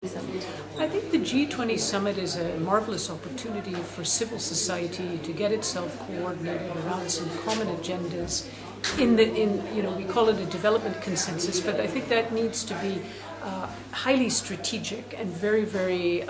I think the G20 summit is a marvelous opportunity for civil society to get itself coordinated around some common agendas. We call it a development consensus, but I think that needs to be highly strategic and very, very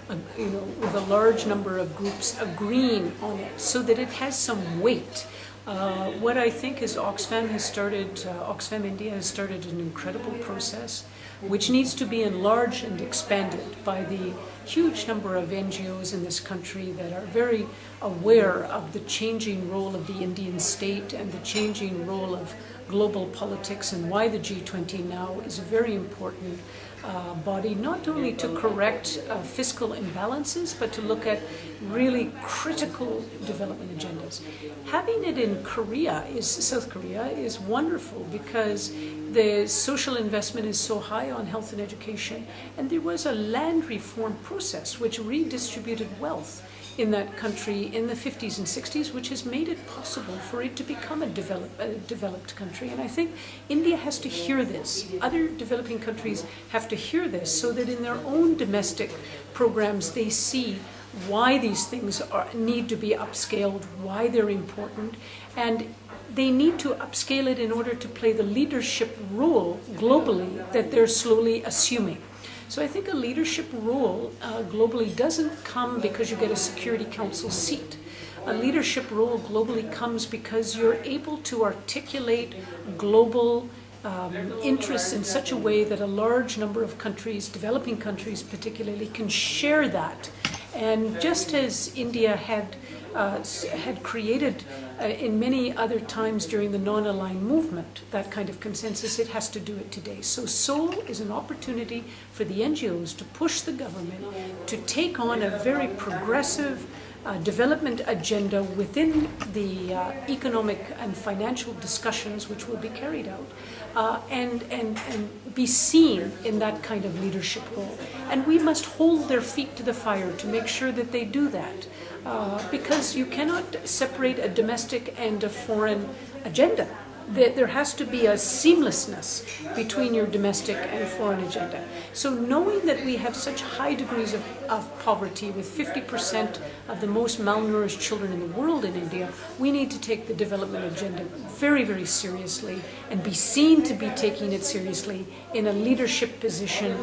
with a large number of groups agreeing on it, so that it has some weight. What I think is Oxfam India has started an incredible process which needs to be enlarged and expanded by the huge number of NGOs in this country that are very aware of the changing role of the Indian state and the changing role of global politics, and why the G20 now is a very important body, not only to correct fiscal imbalances, but to look at really critical development agendas. Having it in South Korea is wonderful, because the social investment is so high on health and education, and there was a land reform process which redistributed wealth in that country in the 50s and 60s, which has made it possible for it to become a developed country. And I think India has to hear this. Other developing countries have to hear this, so that in their own domestic programs they see why these things need to be upscaled, why they're important, and they need to upscale it in order to play the leadership role globally that they're slowly assuming. So I think a leadership role globally doesn't come because you get a Security Council seat. A leadership role globally comes because you're able to articulate global interests in such a way that a large number of countries, developing countries particularly, can share that. And just as India had created in many other times during the non-aligned movement that kind of consensus, it has to do it today. So Seoul is an opportunity for the NGOs to push the government to take on a very progressive development agenda within the economic and financial discussions which will be carried out, and be seen in that kind of leadership role. And we must hold their feet to the fire to make sure that they do that, because you cannot separate a domestic and a foreign agenda. There has to be a seamlessness between your domestic and foreign agenda. So knowing that we have such high degrees of poverty, with 50% of the most malnourished children in the world in India, we need to take the development agenda very, very seriously and be seen to be taking it seriously in a leadership position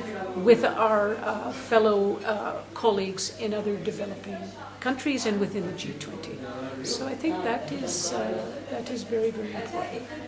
with our fellow colleagues in other developing countries and within the G20. So I think that is very, very important.